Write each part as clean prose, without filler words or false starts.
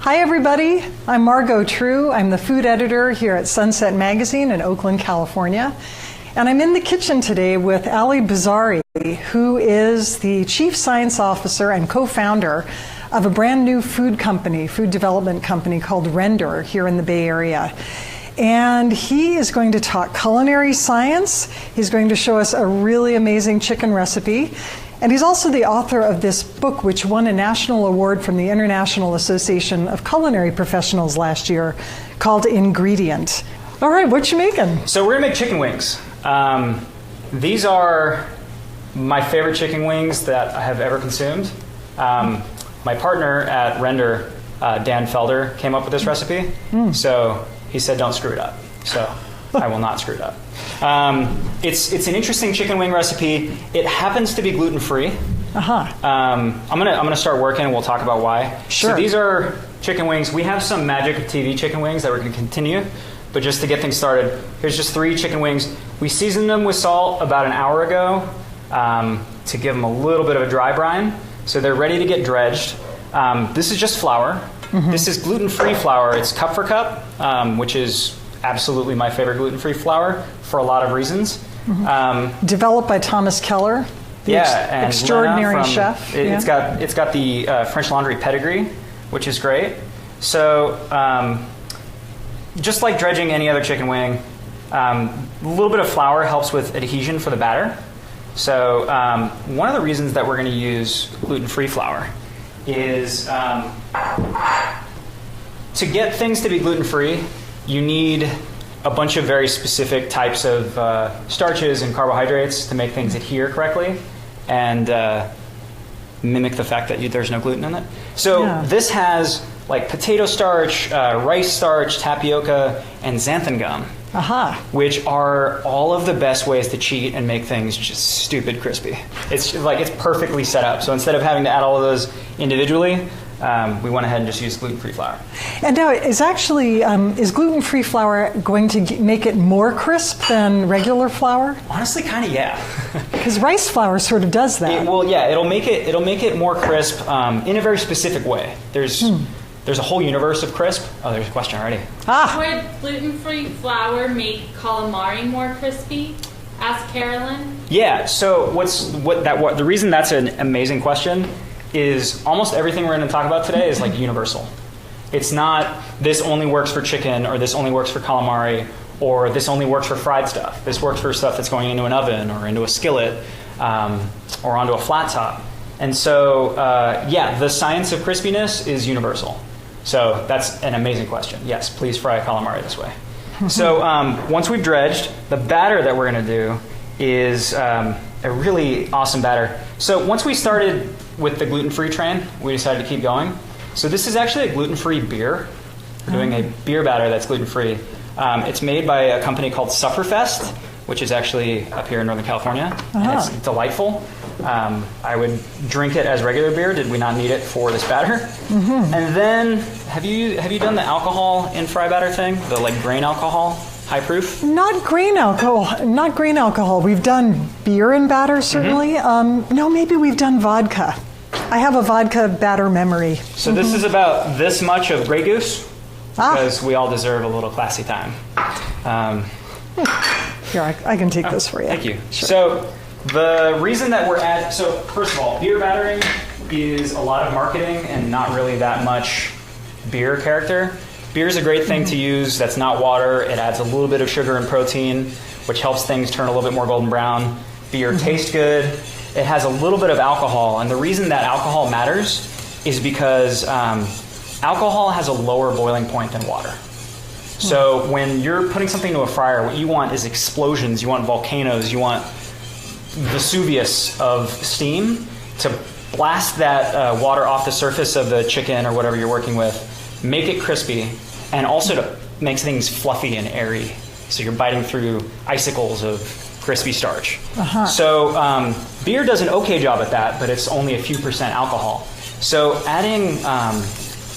Hi everybody, I'm Margot True. I'm the food editor here at Sunset Magazine in Oakland, California. And I'm in the kitchen today with Ali Bouzari, who is the Chief Science Officer and co-founder of a brand new food development company called Render here in the Bay Area. And he is going to talk culinary science. He's going to show us a really amazing chicken recipe. And he's also the author of this book, which won a national award from the International Association of Culinary Professionals last year, called Ingredient. All right, what you making? So we're gonna make chicken wings. These are my favorite chicken wings that I have ever consumed. My partner at Render, Dan Felder, came up with this recipe. So he said, don't screw it up. So I will not screw it up. It's an interesting chicken wing recipe. It happens to be gluten-free. I'm gonna start working and we'll talk about why. Sure. So these are chicken wings. We have some Magic of TV chicken wings that we're gonna continue, but just to get things started, here's just 3 chicken wings. We seasoned them with salt about an hour ago to give them a little bit of a dry brine. So they're ready to get dredged. This is just flour. This is gluten-free flour. It's cup for cup, which is absolutely my favorite gluten-free flour for a lot of reasons. Developed by Thomas Keller, the and extraordinary chef. It's got the French Laundry pedigree, which is great. So just like dredging any other chicken wing, a little bit of flour helps with adhesion for the batter. So one of the reasons that we're going to use gluten-free flour is to get things to be gluten-free, you need a bunch of very specific types of starches and carbohydrates to make things adhere correctly and mimic the fact that there's no gluten in it. So this has like potato starch, rice starch, tapioca, and xanthan gum, which are all of the best ways to cheat and make things just stupid crispy. It's perfectly set up. So instead of having to add all of those individually, we went ahead and just used gluten-free flour. And now, is gluten-free flour going to make it more crisp than regular flour? Honestly, kind of, yeah. Because rice flour sort of does that. It'll make it more crisp in a very specific way. There's a whole universe of crisp. Oh, there's a question already. Would gluten-free flour make calamari more crispy? Asked Carolyn. Yeah. So the reason that's an amazing question is almost everything we're going to talk about today is like universal. It's not this only works for chicken or this only works for calamari or this only works for fried stuff. This works for stuff that's going into an oven or into a skillet or onto a flat top. And so, the science of crispiness is universal. So that's an amazing question. Yes, please fry calamari this way. So once we've dredged, the batter that we're going to do is a really awesome batter. So once we started with the gluten-free train, we decided to keep going. So this is actually a gluten-free beer. We're doing a beer batter that's gluten-free. It's made by a company called Sufferfest, which is actually up here in Northern California. And it's delightful. I would drink it as regular beer. Did we not need it for this batter? And then, have you done the alcohol in fry batter thing? The like grain alcohol, high proof? Not grain alcohol. We've done beer in batter, certainly. No, maybe we've done vodka. I have a vodka batter memory. So this is about this much of Grey Goose, because we all deserve a little classy time. Here, I can take this for you. Thank you. Sure. So the reason that so first of all, beer battering is a lot of marketing and not really that much beer character. Beer is a great thing to use that's not water. It adds a little bit of sugar and protein, which helps things turn a little bit more golden brown. Beer tastes good. It has a little bit of alcohol. And the reason that alcohol matters is because alcohol has a lower boiling point than water. So when you're putting something into a fryer, what you want is explosions. You want volcanoes. You want Vesuvius of steam to blast that water off the surface of the chicken or whatever you're working with, make it crispy, and also to make things fluffy and airy. So you're biting through icicles of crispy starch. So beer does an okay job at that, but it's only a few percent alcohol. So adding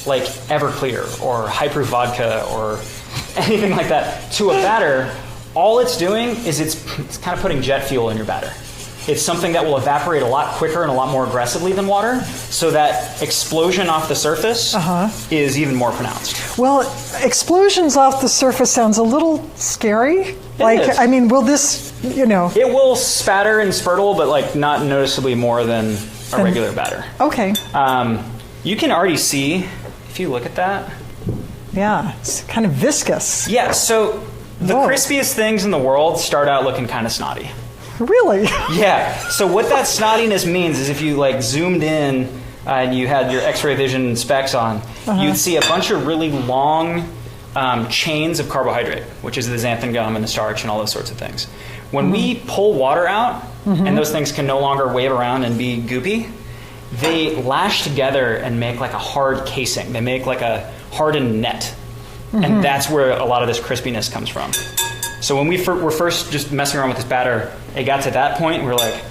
like Everclear or high proof vodka or anything like that to a batter, all it's doing is it's kind of putting jet fuel in your batter. It's something that will evaporate a lot quicker and a lot more aggressively than water, so that explosion off the surface is even more pronounced. Well, explosions off the surface sounds a little scary. Is. I mean, will this, It will spatter and spurtle, but like not noticeably more than a regular batter. Okay. You can already see, if you look at that. Yeah, it's kind of viscous. Yeah, so the crispiest things in the world start out looking kind of snotty. Really? Yeah. So what that snottiness means is if you like zoomed in and you had your X-ray vision specs on, you'd see a bunch of really long chains of carbohydrate, which is the xanthan gum and the starch and all those sorts of things. When we pull water out, and those things can no longer wave around and be goopy, they lash together and make like a hard casing. They make like a hardened net. And that's where a lot of this crispiness comes from. So when we were first just messing around with this batter, it got to that point, we're like,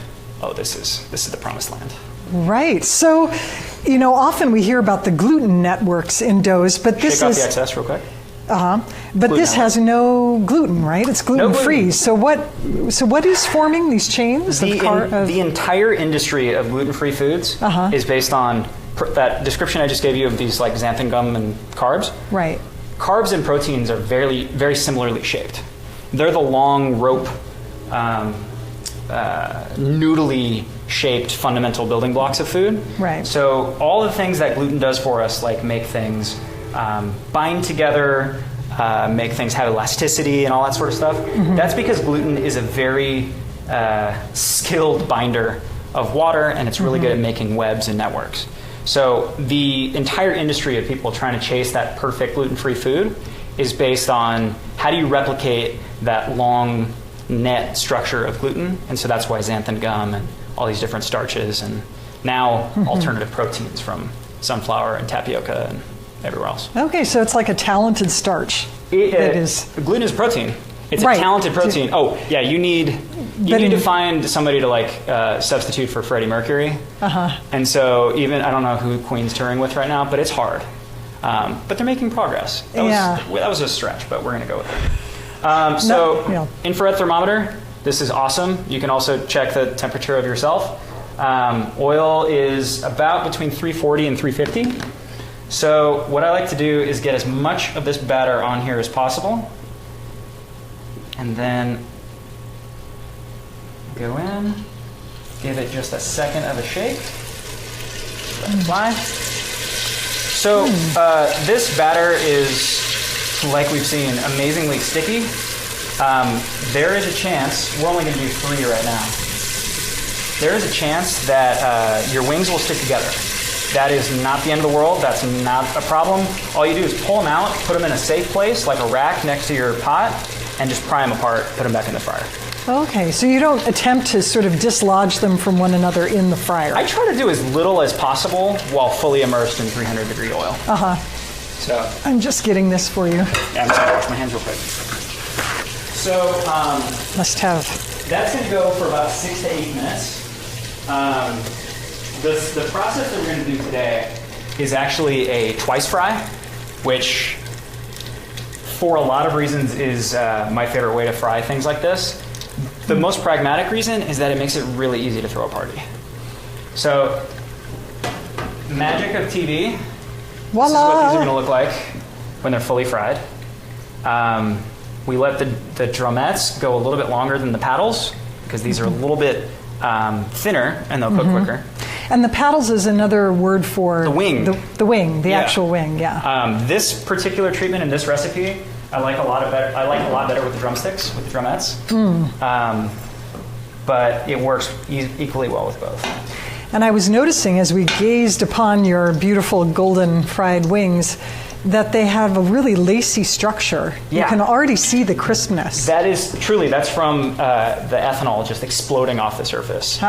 oh, this is the promised land. Right. So, often we hear about the gluten networks in doughs, but this Shake off the excess real quick. But this has no gluten, right? It's gluten-free. No gluten. So what is forming these chains? The entire industry of gluten-free foods is based on that description I just gave you of these like xanthan gum and carbs. Right. Carbs and proteins are very, very similarly shaped. They're the long rope, noodly shaped fundamental building blocks of food. Right. So all the things that gluten does for us, like make things bind together, make things have elasticity and all that sort of stuff, that's because gluten is a very skilled binder of water, and it's really good at making webs and networks. So the entire industry of people trying to chase that perfect gluten-free food is based on how do you replicate that long net structure of gluten, and so that's why xanthan gum and all these different starches and now alternative proteins from sunflower and tapioca and everywhere else. Okay, so it's like a talented starch. Gluten is protein. It's a talented protein. Oh, yeah, you need to find somebody to like substitute for Freddie Mercury. And so I don't know who Queen's touring with right now, but it's hard. But they're making progress. That was a stretch, but we're going to go with it. Infrared thermometer, this is awesome. You can also check the temperature of yourself. Oil is about between 340 and 350. So what I like to do is get as much of this batter on here as possible. And then go in, give it just a second of a shake. Let it fly. So this batter is, like we've seen, amazingly sticky. There is a chance, we're only going to do 3 right now. There is a chance that your wings will stick together. That is not the end of the world. That's not a problem. All you do is pull them out, put them in a safe place, like a rack next to your pot, and just pry them apart, put them back in the fryer. Okay, so you don't attempt to sort of dislodge them from one another in the fryer. I try to do as little as possible while fully immersed in 300-degree oil. So I'm just getting this for you. Yeah, I'm just gonna wash my hands real quick. So must have. That's gonna go for about 6 to 8 minutes. The process that we're going to do today is actually a twice fry, which for a lot of reasons is my favorite way to fry things like this. The most pragmatic reason is that it makes it really easy to throw a party. So, magic of TV. Voila. This is what these are going to look like when they're fully fried. We let the drumettes go a little bit longer than the paddles because these are a little bit thinner and they'll cook quicker. And the paddles is another word for the wing. The wing, the actual wing, This particular treatment in this recipe, I like a lot better with the drumsticks, with the drumettes. But it works equally well with both. And I was noticing as we gazed upon your beautiful golden fried wings that they have a really lacy structure. Yeah. You can already see the crispness. That's from the ethanol just exploding off the surface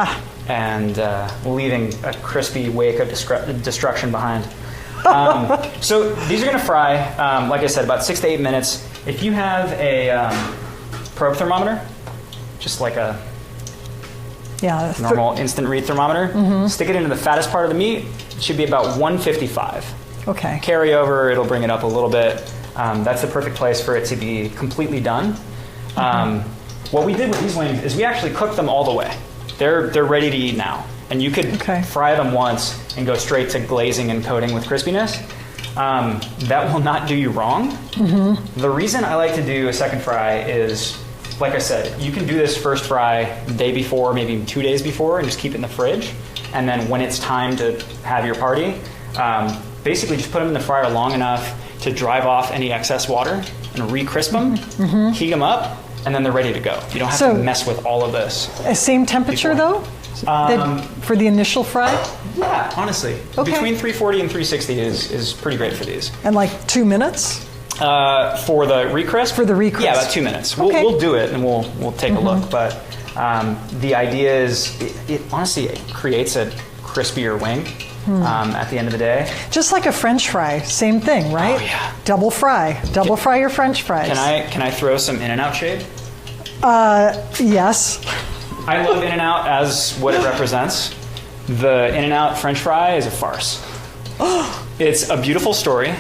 and leaving a crispy wake of destruction behind. So these are going to fry, like I said, about 6 to 8 minutes. If you have a probe thermometer, just like a normal instant read thermometer, stick it into the fattest part of the meat. It should be about 155. Okay. Carry over, it'll bring it up a little bit. That's the perfect place for it to be completely done. What we did with these wings is we actually cooked them all the way. They're ready to eat now. And you could Okay. fry them once and go straight to glazing and coating with crispiness. That will not do you wrong. The reason I like to do a second fry is, like I said, you can do this first fry the day before, maybe even 2 days before, and just keep it in the fridge. And then when it's time to have your party, basically just put them in the fryer long enough to drive off any excess water and re-crisp them, heat them up, and then they're ready to go. You don't have So- to mess with all of this. Same temperature Before. though, for the initial fry, Yeah, honestly. Okay. Between 340 and 360 is pretty great for these. and like 2 minutes. For the recrisp? For the recrisp. Yeah, about 2 minutes. Okay. We'll do it and we'll take a look. But the idea is, it honestly creates a crispier wing at the end of the day. Just like a French fry, same thing, right? Oh, yeah. Double fry your French fries. Can I throw some In-N-Out shade? Yes. I love In-N-Out as what it represents. The In-N-Out French fry is a farce. It's a beautiful story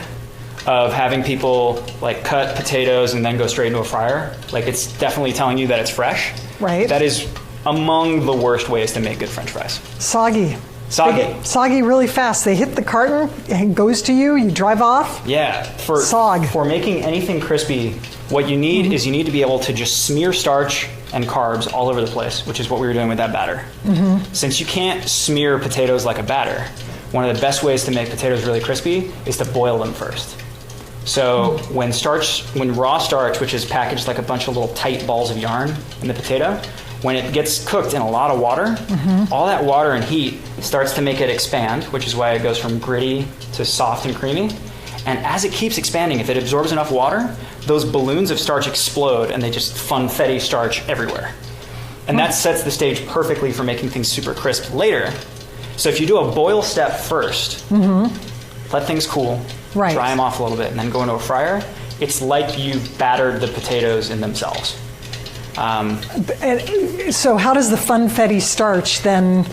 of having people like cut potatoes and then go straight into a fryer. Like, it's definitely telling you that it's fresh. Right. That is among the worst ways to make good French fries. Soggy. Soggy. They get soggy really fast. They hit the carton, it goes to you, you drive off. Yeah. For making anything crispy, what you need is you need to be able to just smear starch and carbs all over the place, which is what we were doing with that batter. Since you can't smear potatoes like a batter, one of the best ways to make potatoes really crispy is to boil them first. So when raw starch, which is packaged like a bunch of little tight balls of yarn in the potato, when it gets cooked in a lot of water, all that water and heat starts to make it expand, which is why it goes from gritty to soft and creamy. And as it keeps expanding, if it absorbs enough water, those balloons of starch explode and they just funfetti starch everywhere. And that sets the stage perfectly for making things super crisp later. So if you do a boil step first, let things cool, Right. dry them off a little bit, and then go into a fryer, it's like you've battered the potatoes in themselves. So how does the funfetti starch then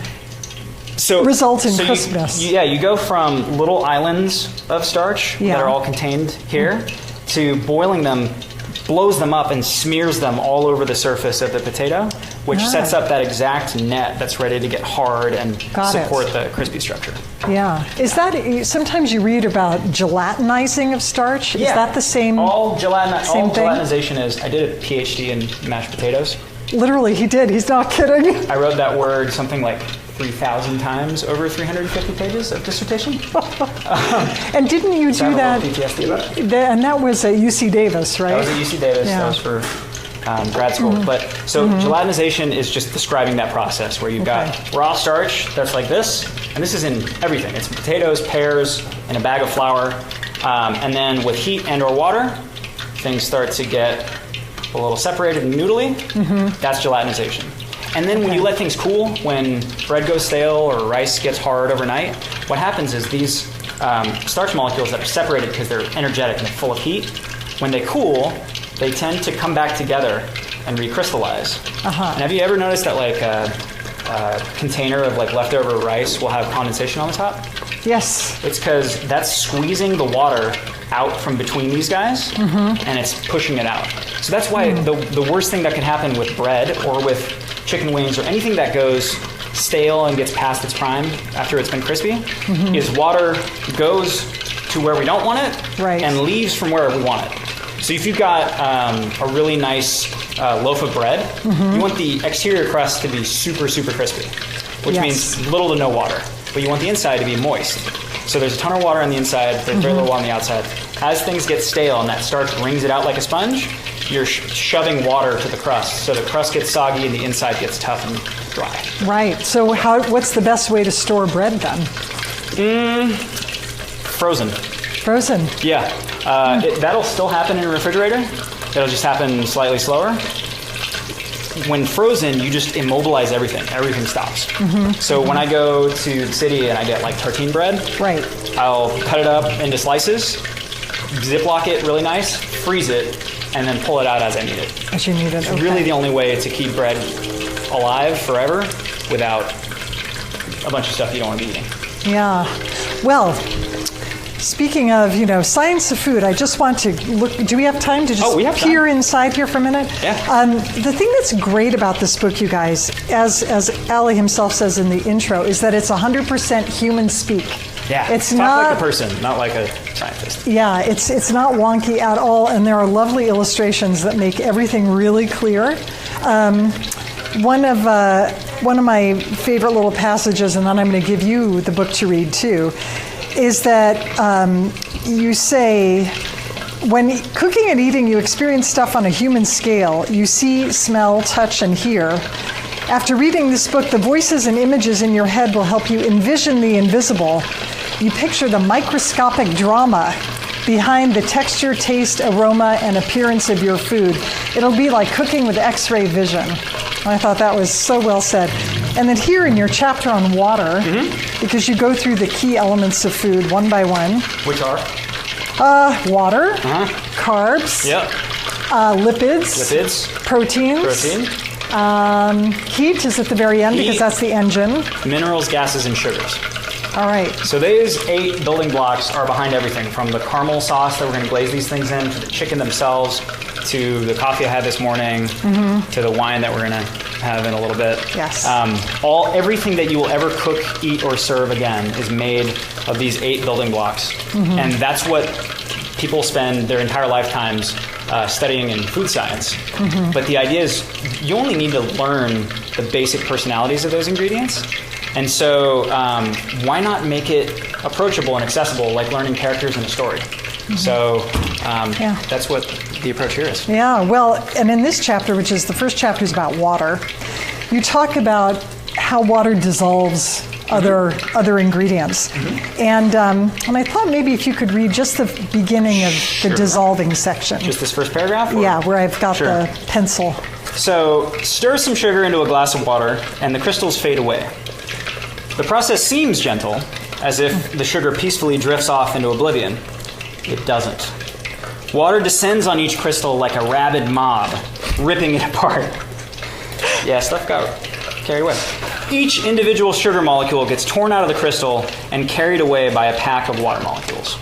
result in crispness? You go from little islands of starch Yeah. that are all contained here to boiling them, blows them up and smears them all over the surface of the potato, which sets up that exact net that's ready to get hard and support the crispy structure. Yeah. Is that, sometimes you read about gelatinizing of starch? Is that the same? All thing? gelatinization is, I did a PhD in mashed potatoes. Literally, he did. He's not kidding. I wrote that word something like 3,000 times over 350 pages of dissertation. And didn't you do that? PTSD about it. And that was at UC Davis, right? That was at UC Davis. Yeah. That was for grad school. But so gelatinization is just describing that process where you've got raw starch that's like this, and this is in everything. It's potatoes, pears, and a bag of flour. And then with heat and or water, things start to get a little separated and noodly. That's gelatinization. And then when you let things cool, when bread goes stale or rice gets hard overnight, what happens is these starch molecules that are separated because they're energetic and they're full of heat, when they cool, they tend to come back together and recrystallize. And have you ever noticed that like a container of like leftover rice will have condensation on the top? Yes. It's because that's squeezing the water out from between these guys, and it's pushing it out. So that's why the worst thing that can happen with bread or with chicken wings or anything that goes stale and gets past its prime after it's been crispy is water goes to where we don't want it and leaves from where we want it. So if you've got a really nice loaf of bread, you want the exterior crust to be super, super crispy, which means little to no water. But you want the inside to be moist. So there's a ton of water on the inside, there's very little on the outside. As things get stale and that starch wrings it out like a sponge, you're shoving water to the crust. So the crust gets soggy and the inside gets tough and dry. Right. So what's the best way to store bread then? Frozen. Frozen. Yeah. That'll still happen in a refrigerator. It'll just happen slightly slower. When frozen, you just immobilize everything. Everything stops. So when I go to the city and I get like tartine bread, I'll cut it up into slices, Ziploc it really nice, freeze it, and then pull it out as I need it. As you need it. It's really the only way to keep bread alive forever without a bunch of stuff you don't want to be eating. Yeah. Well, Speaking of, science of food, I just want to look. Do we have time to just peer inside here for a minute? Yeah. The thing that's great about this book, you guys, as Ali himself says in the intro, is that it's 100% human speak. Yeah. It's Talk not like a person, not like a scientist. Yeah, it's not wonky at all, and there are lovely illustrations that make everything really clear. One of my favorite little passages, and then I'm going to give you the book to read too, is that you say, when cooking and eating, you experience stuff on a human scale. You see, smell, touch, and hear. After reading this book, the voices and images in your head will help you envision the invisible. You picture the microscopic drama behind the texture, taste, aroma, and appearance of your food. It'll be like cooking with X-ray vision. I thought that was so well said. And then here in your chapter on water, because you go through the key elements of food one by one. Which are? Water, carbs, lipids, proteins. Heat is at the very end because that's the engine. Minerals, gases, and sugars. All right. So these 8 building blocks are behind everything, from the caramel sauce that we're going to glaze these things in, to the chicken themselves, to the coffee I had this morning, to the wine that we're going to have in a little bit. Yes. Everything that you will ever cook, eat, or serve again is made of these 8 building blocks. And that's what people spend their entire lifetimes studying in food science. But the idea is you only need to learn the basic personalities of those ingredients. And so why not make it approachable and accessible, like learning characters in a story? So that's what the approach here is. Yeah, well, and in this chapter, which is the first chapter, is about water, you talk about how water dissolves other ingredients. And I thought maybe if you could read just the beginning of the dissolving section. Just this first paragraph? Yeah, where I've got the pencil. So, stir some sugar into a glass of water, and the crystals fade away. The process seems gentle, as if the sugar peacefully drifts off into oblivion. It doesn't. Water descends on each crystal like a rabid mob, ripping it apart. Yeah, stuff got carried away. Each individual sugar molecule gets torn out of the crystal and carried away by a pack of water molecules.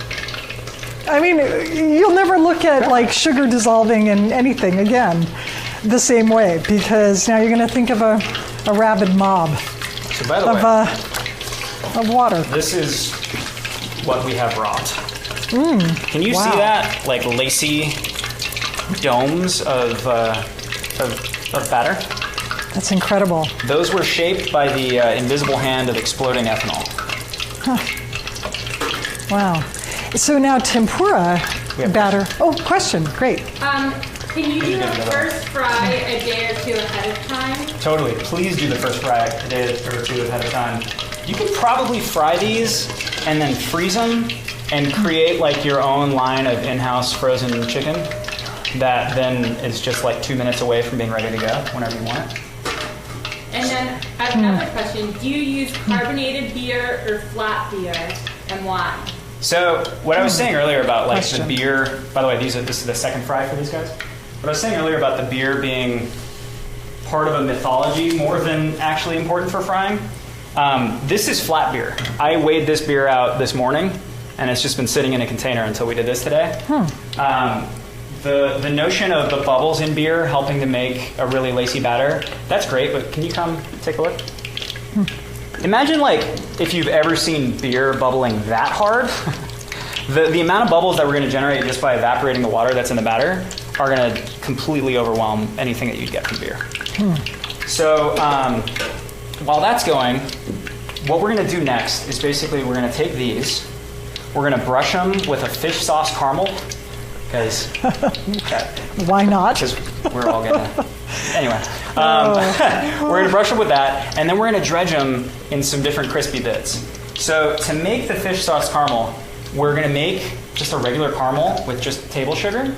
I mean, you'll never look at like sugar dissolving in anything again the same way, because now you're going to think of a rabid mob. So by the way, of water. This is what we have wrought. Can you see that? Like lacy domes of batter? That's incredible. Those were shaped by the invisible hand of exploding ethanol. Wow. So now tempura batter. Oh, question. Great. Can you do the first fry a day or two ahead of time? Totally. Please do the first fry a day or two ahead of time. You could probably fry these and then freeze them and create like your own line of in-house frozen chicken that then is just like 2 minutes away from being ready to go whenever you want it. And then I have another question. Do you use carbonated beer or flat beer, and why? So what I was saying earlier about like the beer, by the way, this is the second fry for these guys. What I was saying earlier about the beer being part of a mythology more than actually important for frying. This is flat beer. I weighed this beer out this morning, and it's just been sitting in a container until we did this today. The notion of the bubbles in beer helping to make a really lacy batter, that's great, but can you come take a look? Imagine like if you've ever seen beer bubbling that hard. The amount of bubbles that we're going to generate just by evaporating the water that's in the batter are going to completely overwhelm anything that you'd get from beer. So while that's going, what we're going to do next is basically we're going to take these, we're going to brush them with a fish sauce caramel, because why not? Because we're all going to... Anyway, we're going to brush them with that, and then we're going to dredge them in some different crispy bits. So to make the fish sauce caramel, we're going to make just a regular caramel with just table sugar,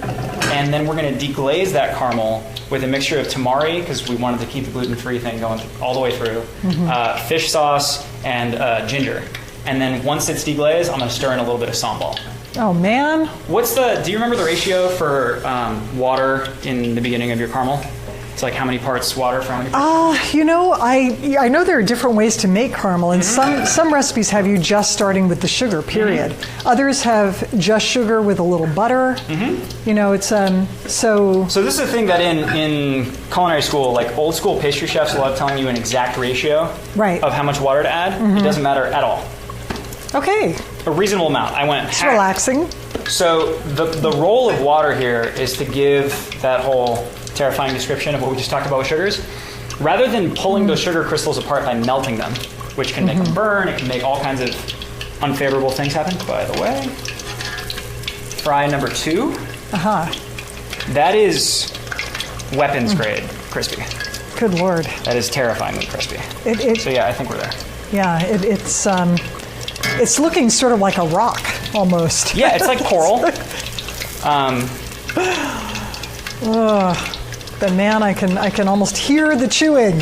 and then we're going to deglaze that caramel with a mixture of tamari, because we wanted to keep the gluten-free thing going all the way through, fish sauce, and ginger. And then once it's deglazed, I'm going to stir in a little bit of sambal. Oh, man. Do you remember the ratio for water in the beginning of your caramel? It's like how many parts water for how many parts? I know there are different ways to make caramel, and some recipes have you just starting with the sugar, period. Others have just sugar with a little butter. It's so. So this is the thing that in culinary school, like old school pastry chefs love telling you an exact ratio of how much water to add. It doesn't matter at all. Okay. A reasonable amount. I went. It's relaxing. So the role of water here is to give that whole terrifying description of what we just talked about with sugars. Rather than pulling those sugar crystals apart by melting them, which can make them burn, it can make all kinds of unfavorable things happen. By the way, fry number 2. That is weapons grade crispy. Good Lord. That is terrifyingly crispy. So yeah, I think we're there. Yeah, it's looking sort of like a rock almost. Yeah, it's like coral. But man, I can almost hear the chewing.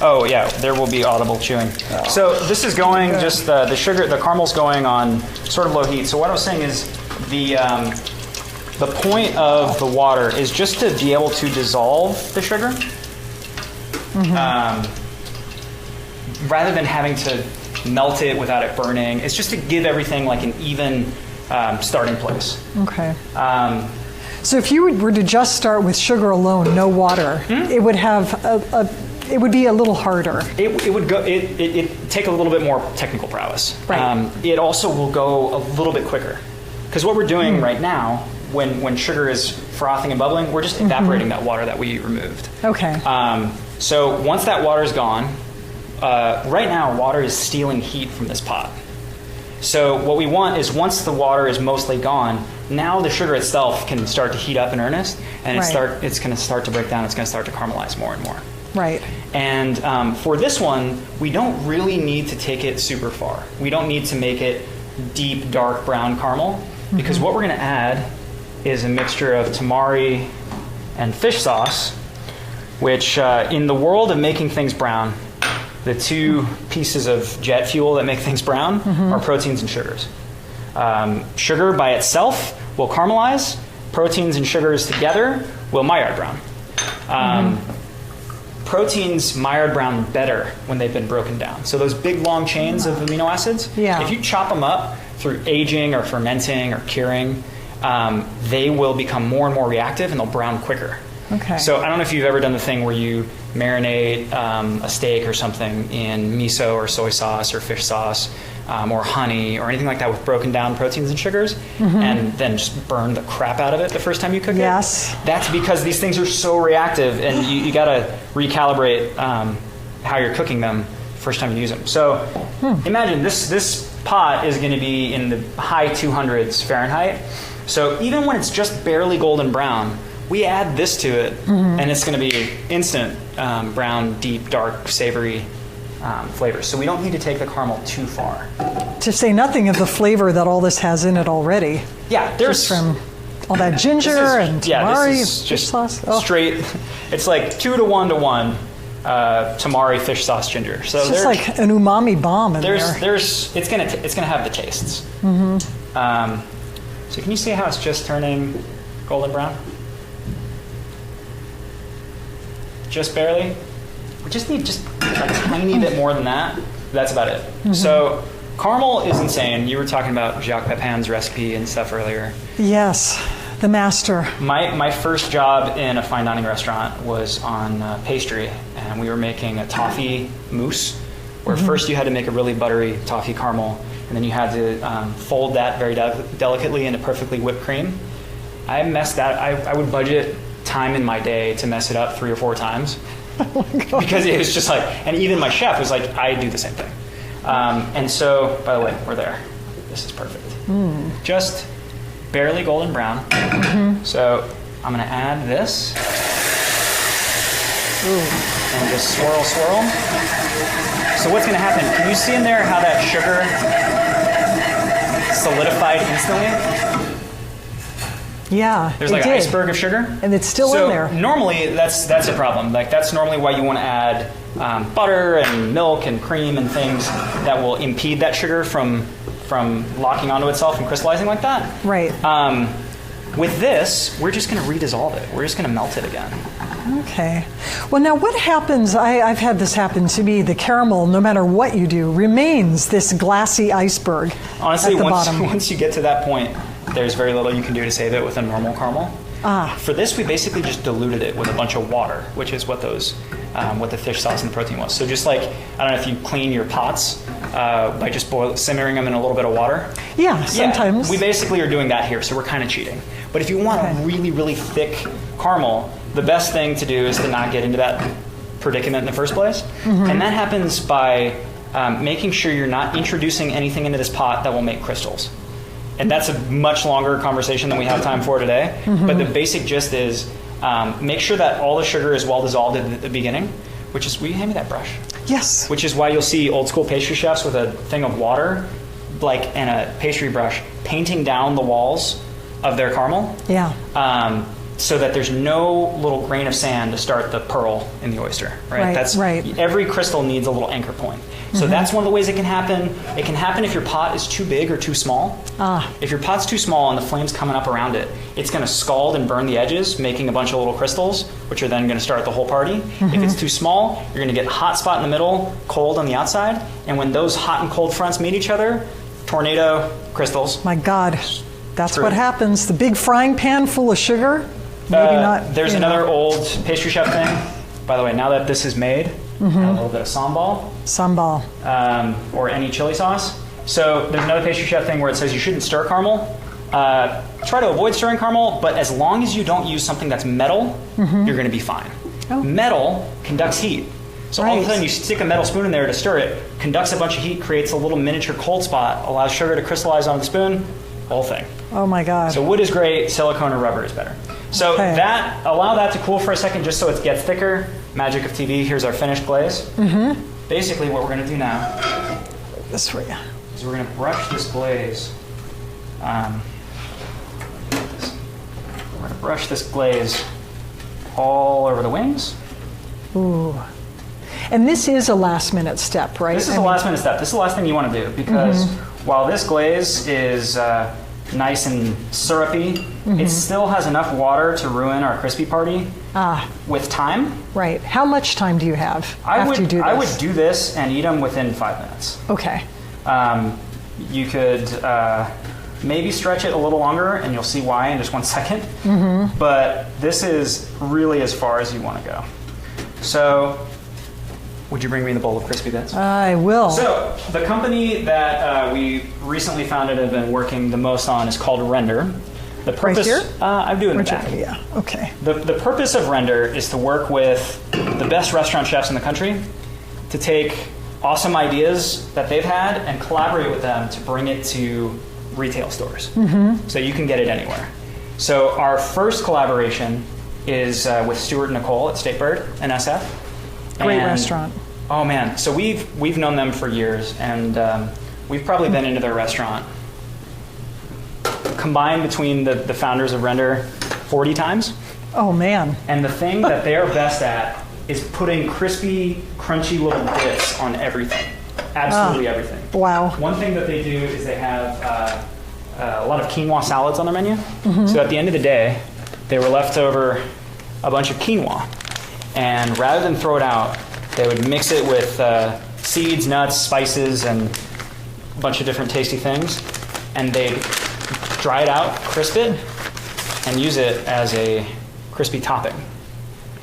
Oh yeah, there will be audible chewing. So this is going just the caramel's going on sort of low heat. So what I was saying is the point of the water is just to be able to dissolve the sugar, rather than having to melt it without it burning. It's just to give everything like an even starting place. Okay. So if you were to just start with sugar alone, no water, it would have it would be a little harder. It would go. It take a little bit more technical prowess. Right. It also will go a little bit quicker, because what we're doing right now, when sugar is frothing and bubbling, we're just evaporating that water that we removed. Okay. So once that water is gone, right now water is stealing heat from this pot. So what we want is once the water is mostly gone, now the sugar itself can start to heat up in earnest, and it's going to start to break down. It's going to start to caramelize more and more. Right. And for this one, we don't really need to take it super far. We don't need to make it deep, dark brown caramel, because what we're going to add is a mixture of tamari and fish sauce, which in the world of making things brown, the two pieces of jet fuel that make things brown are proteins and sugars. Sugar by itself will caramelize. Proteins and sugars together will Maillard brown. Proteins Maillard brown better when they've been broken down. So those big long chains of amino acids, if you chop them up through aging or fermenting or curing, they will become more and more reactive, and they'll brown quicker. Okay. So I don't know if you've ever done the thing where you marinate a steak or something in miso or soy sauce or fish sauce or honey or anything like that with broken down proteins and sugars, and then just burn the crap out of it the first time you cook it. Yes. That's because these things are so reactive, and you got to recalibrate how you're cooking them the first time you use them. So imagine this pot is going to be in the high 200s Fahrenheit. So even when it's just barely golden brown, we add this to it, and it's going to be instant brown, deep, dark, savory flavors. So we don't need to take the caramel too far. To say nothing of the flavor that all this has in it already. Yeah, there's just from all that ginger and tamari and fish sauce. Straight. It's like 2 to 1 to 1 tamari, fish sauce, ginger. So it's just like an umami bomb in there. It's gonna have the tastes. So can you see how it's just turning golden brown? Just barely. We just need just a tiny bit more than that. That's about it. So caramel is insane. You were talking about Jacques Pepin's recipe and stuff earlier. Yes, the master. My first job in a fine dining restaurant was on pastry, and we were making a toffee mousse, where first you had to make a really buttery toffee caramel, and then you had to fold that very delicately into perfectly whipped cream. I messed that. I would budget time in my day to mess it up 3 or 4 times. Oh my God. Because it was just like, and even my chef was like, I do the same thing. And so, by the way, we're there. This is perfect. Just barely golden brown. So I'm going to add this. And just swirl. So what's going to happen? Can you see in there how that sugar solidified instantly? Yeah, there's like an iceberg of sugar, and it's still in there. Normally, that's a problem. Like that's normally why you want to add butter and milk and cream and things that will impede that sugar from locking onto itself and crystallizing like that. Right. With this, we're just going to redissolve it. We're just going to melt it again. Okay. Well, now what happens, I've had this happen to me, the caramel, no matter what you do, remains this glassy iceberg Honestly, at the bottom. once you get to that point, there's very little you can do to save it with a normal caramel. For this, we basically just diluted it with a bunch of water, which is what what the fish sauce and the protein was. So just like, I don't know if you clean your pots by just simmering them in a little bit of water. Yeah, sometimes. Yeah, we basically are doing that here, so we're kind of cheating. But if you want a really, really thick caramel, the best thing to do is to not get into that predicament in the first place. And that happens by making sure you're not introducing anything into this pot that will make crystals. And that's a much longer conversation than we have time for today. But the basic gist is make sure that all the sugar is well dissolved at the beginning, which is, will you hand me that brush? Yes. Which is why you'll see old school pastry chefs with a thing of water, and a pastry brush, painting down the walls of their caramel. Yeah. So that there's no little grain of sand to start the pearl in the oyster, right? Right. Every crystal needs a little anchor point. So that's one of the ways it can happen. It can happen if your pot is too big or too small. If your pot's too small and the flame's coming up around it, it's going to scald and burn the edges, making a bunch of little crystals, which are then going to start the whole party. If it's too small, you're going to get hot spot in the middle, cold on the outside, and when those hot and cold fronts meet each other, tornado, crystals. My God, that's True. what happens. The big frying pan full of sugar. Maybe not. There's another old pastry chef thing. By the way, now that this is made, add a little bit of sambal. Sambal. Or any chili sauce. So there's another pastry chef thing where it says you shouldn't stir caramel. Try to avoid stirring caramel, but as long as you don't use something that's metal, you're going to be fine. Oh. Metal conducts heat. So all of a sudden you stick a metal spoon in there to stir it, conducts a bunch of heat, creates a little miniature cold spot, allows sugar to crystallize on the spoon, whole thing. Oh my God. So wood is great, silicone or rubber is better. So allow that to cool for a second just so it gets thicker. Magic of TV, here's our finished glaze. Basically what we're going to do now This way. is we're going to brush this glaze. We're going to brush this glaze all over the wings. Ooh. And this is a last minute step, right? This is the last minute step. This is the last thing you want to do because while this glaze is nice and syrupy, it still has enough water to ruin our crispy party with time. Right. How much time do you have after you do this? I would do this and eat them within 5 minutes. Okay. You could maybe stretch it a little longer, and you'll see why in just 1 second. But this is really as far as you want to go. So, would you bring me the bowl of crispy bits? I will. So, the company that we recently founded and have been working the most on is called Render. The purpose, right here? I'm doing the back. Yeah, okay. The purpose of Render is to work with the best restaurant chefs in the country to take awesome ideas that they've had and collaborate with them to bring it to retail stores so you can get it anywhere. So our first collaboration is with Stuart and Nicole at State Bird and SF. Great restaurant. Oh man, so we've known them for years, and we've probably been into their restaurant combined between the founders of Render 40 times. Oh man. And the thing that they are best at is putting crispy, crunchy little bits on everything. Absolutely everything. Wow. One thing that they do is they have a lot of quinoa salads on their menu. So at the end of the day, they were left over a bunch of quinoa. And rather than throw it out, they would mix it with seeds, nuts, spices, and a bunch of different tasty things. And they'd dry it out, crisp it, and use it as a crispy topping.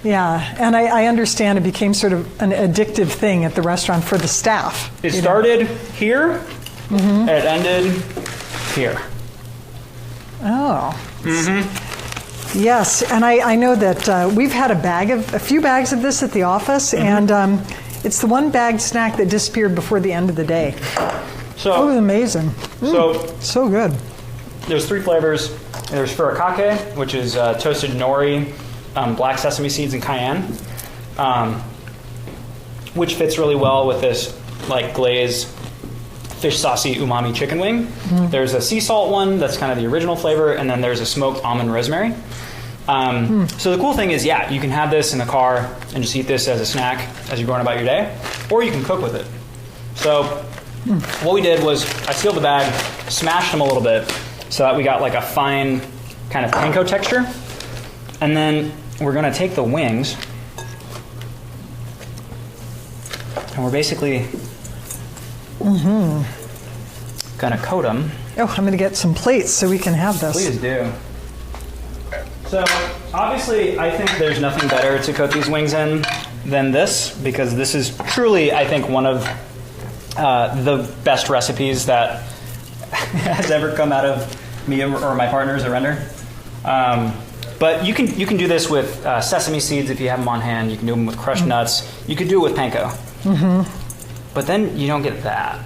Yeah, and I understand it became sort of an addictive thing at the restaurant for the staff. It started here, and it ended here. Oh. Yes, and I know that we've had a few bags of this at the office, and it's the one bagged snack that disappeared before the end of the day. So, it was amazing. So good. There's 3 flavors. There's furikake, which is toasted nori, black sesame seeds, and cayenne, which fits really well with this like glazed fish saucy umami chicken wing. There's a sea salt one that's kind of the original flavor, and then there's a smoked almond rosemary. So the cool thing is, you can have this in the car and just eat this as a snack as you're going about your day, or you can cook with it. So what we did was I sealed the bag, smashed them a little bit so that we got like a fine kind of panko texture. And then we're going to take the wings, and we're basically going to coat them. Oh, I'm going to get some plates so we can have this. Please do. So obviously, I think there's nothing better to coat these wings in than this, because this is truly, I think, one of the best recipes that has ever come out of me or my partners at Render. But you can do this with sesame seeds if you have them on hand. You can do them with crushed nuts. You could do it with panko. But then you don't get that.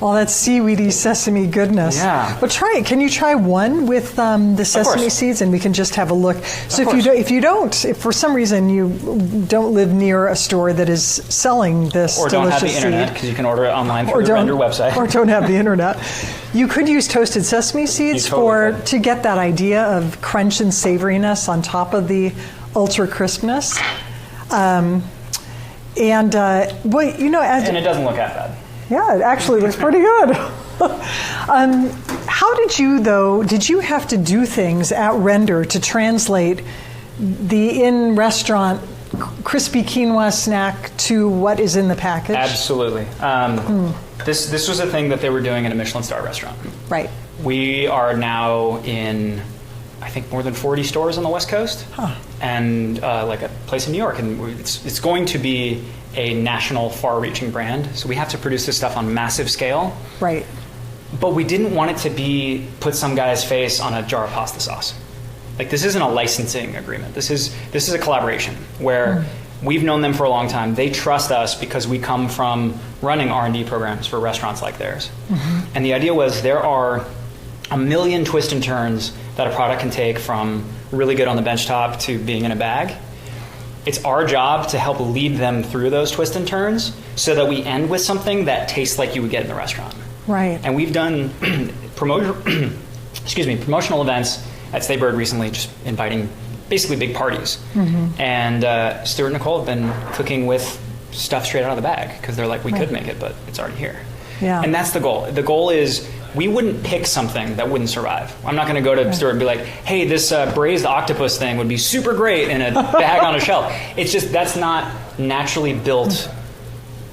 All that seaweedy sesame goodness. Yeah. But try it. Can you try one with the sesame seeds, and we can just have a look? So if for some reason you don't live near a store that is selling this or delicious don't have the internet, seed, because you can order it online through the Render website, or don't have the internet, you could use toasted sesame seeds to get that idea of crunch and savoriness on top of the ultra crispness. And it doesn't look that bad. Yeah, it actually looks pretty good. How did you have to do things at Render to translate the in-restaurant crispy quinoa snack to what is in the package? Absolutely. This was a thing that they were doing in a Michelin star restaurant. Right. We are now in, I think, more than 40 stores on the West Coast, and like a place in New York, and it's going to be a national, far-reaching brand. So we have to produce this stuff on massive scale. Right. But we didn't want it to put some guy's face on a jar of pasta sauce. Like, this isn't a licensing agreement. This is a collaboration where we've known them for a long time. They trust us because we come from running R&D programs for restaurants like theirs. And the idea was there are a million twists and turns that a product can take from really good on the benchtop to being in a bag. It's our job to help lead them through those twists and turns so that we end with something that tastes like you would get in the restaurant. Right. And we've done promotional events at Stay Bird recently, just inviting basically big parties. And Stuart and Nicole have been cooking with stuff straight out of the bag because they're like, we could make it, but it's already here. Yeah. And that's the goal. The goal is we wouldn't pick something that wouldn't survive. I'm not going to go to Stuart and be like, hey, this braised octopus thing would be super great in a bag on a shelf. It's just, that's not naturally built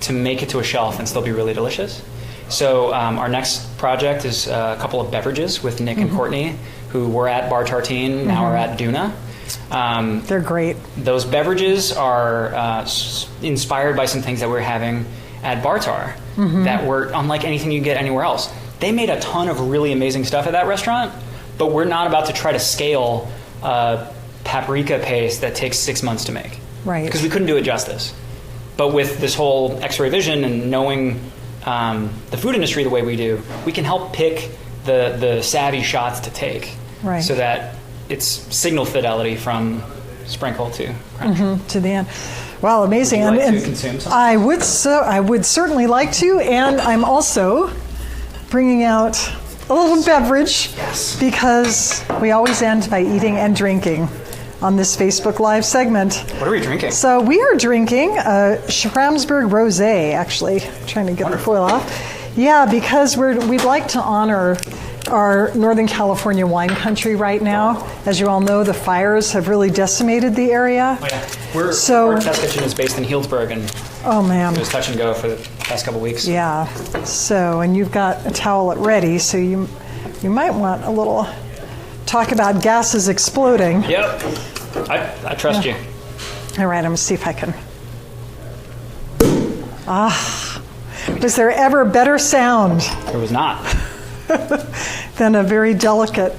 to make it to a shelf and still be really delicious. So our next project is a couple of beverages with Nick and Courtney, who were at Bar Tartine, now are at Duna. They're great. Those beverages are inspired by some things that we're having at Bartar that were unlike anything you get anywhere else. They made a ton of really amazing stuff at that restaurant, but we're not about to try to scale paprika paste that takes 6 months to make. Right. Because we couldn't do it justice. But with this whole X-ray vision and knowing the food industry the way we do, we can help pick the savvy shots to take. Right. So that it's signal fidelity from sprinkle to crunch. To the end. Wow, amazing. Would you like to consume something? I would certainly like to, and I'm also bringing out a little beverage. Yes. Because we always end by eating and drinking on this Facebook Live segment. What are we drinking? So we are drinking a Schramsberg Rosé, actually. Trying to get the foil off. Yeah, because we'd like to honor our Northern California wine country right now. As you all know, the fires have really decimated the area. Oh, yeah. Our test kitchen is based in Healdsburg, and it was touch and go for the past couple weeks. Yeah. So, and you've got a towel at ready, so you might want a little talk about gases exploding. Yep. I trust you. All right, I'm going to see if I can. Was there ever a better sound? There was not. Than a very delicate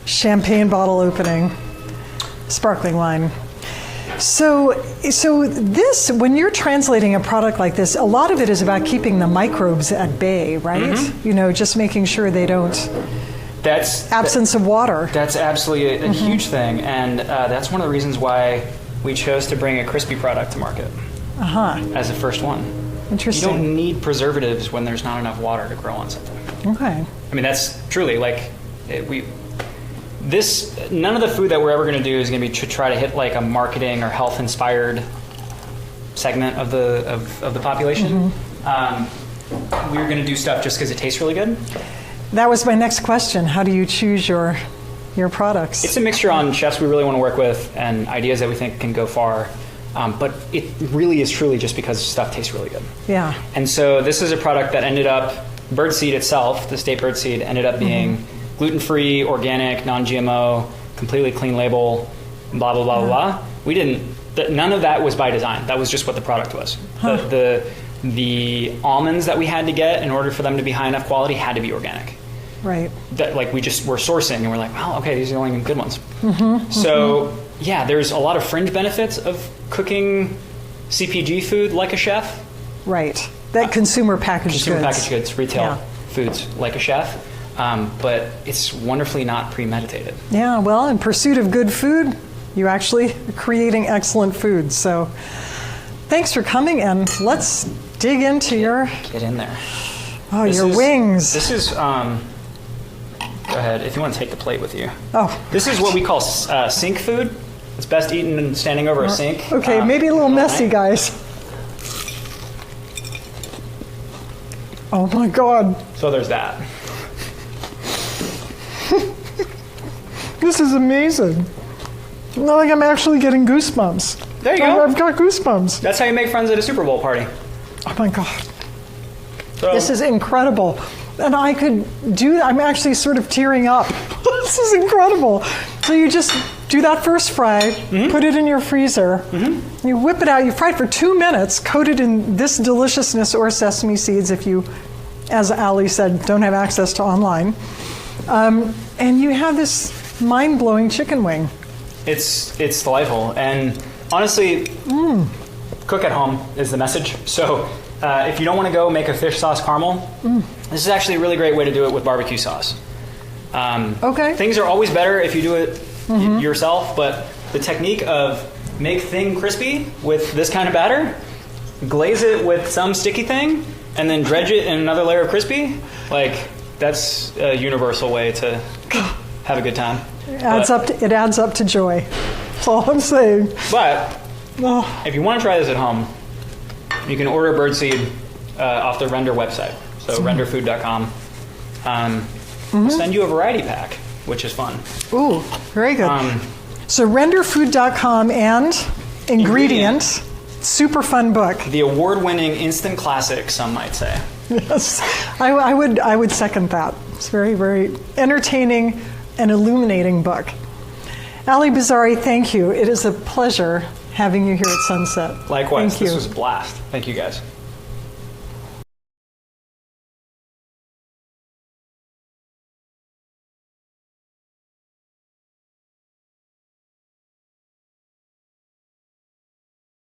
champagne bottle opening, sparkling wine. So this, when you're translating a product like this, a lot of it is about keeping the microbes at bay, right? Just making sure they don't. Absence of water. That's absolutely a huge thing, and that's one of the reasons why we chose to bring a crispy product to market as the first one. Interesting. You don't need preservatives when there's not enough water to grow on something. Okay. I mean, that's truly like none of the food that we're ever going to do is going to be to try to hit like a marketing or health inspired segment of the population. We're going to do stuff just because it tastes really good. That was my next question. How do you choose your products? It's a mixture on chefs we really want to work with and ideas that we think can go far. But it really is truly just because stuff tastes really good. Yeah. And so this is a product that ended up, birdseed itself, the state birdseed, ended up being gluten-free, organic, non-GMO, completely clean label, blah, blah, blah, blah. We didn't, none of that was by design. That was just what the product was. The almonds that we had to get in order for them to be high enough quality had to be organic. Right. That like we just were sourcing and we're like, wow, okay, these are the only good ones. So yeah, there's a lot of fringe benefits of cooking CPG food like a chef. Right. That consumer packaged goods. Packaged goods, retail foods like a chef. But it's wonderfully not premeditated. Yeah, well, in pursuit of good food, you actually are creating excellent food. So thanks for coming, and let's dig into your... Get in there. Oh, your wings. This is... go ahead, if you want to take the plate with you. Oh. This is what we call sink food. It's best eaten standing over a sink. Okay, maybe a little messy, guys. Oh my God. So there's that. This is amazing. Like I'm actually getting goosebumps. There you go. I've got goosebumps. That's how you make friends at a Super Bowl party. Oh my God. So, This is incredible. And I could do that. I'm actually sort of tearing up. This is incredible. So you just do that first fry, put it in your freezer, you whip it out, you fry it for 2 minutes, coat it in this deliciousness or sesame seeds if you, as Ali said, don't have access to online. And you have this mind-blowing chicken wing. it's delightful. And honestly, cook at home is the message. So if you don't want to go make a fish sauce caramel, this is actually a really great way to do it with barbecue sauce. Okay. Things are always better if you do it yourself, but the technique of make thing crispy with this kind of batter, glaze it with some sticky thing, and then dredge it in another layer of crispy, like that's a universal way to have a good time. It adds up to joy. That's all I'm saying. But if you want to try this at home, you can order birdseed off the Render website, so renderfood.com. We'll send you a variety pack, which is fun. Ooh, very good. So renderfood.com and Ingredient. Super fun book. The award-winning instant classic, some might say. Yes, I would second that. It's very, very entertaining and illuminating book. Ali Bouzari, thank you. It is a pleasure having you here at Sunset. Likewise, Thank you. This was a blast. Thank you, guys.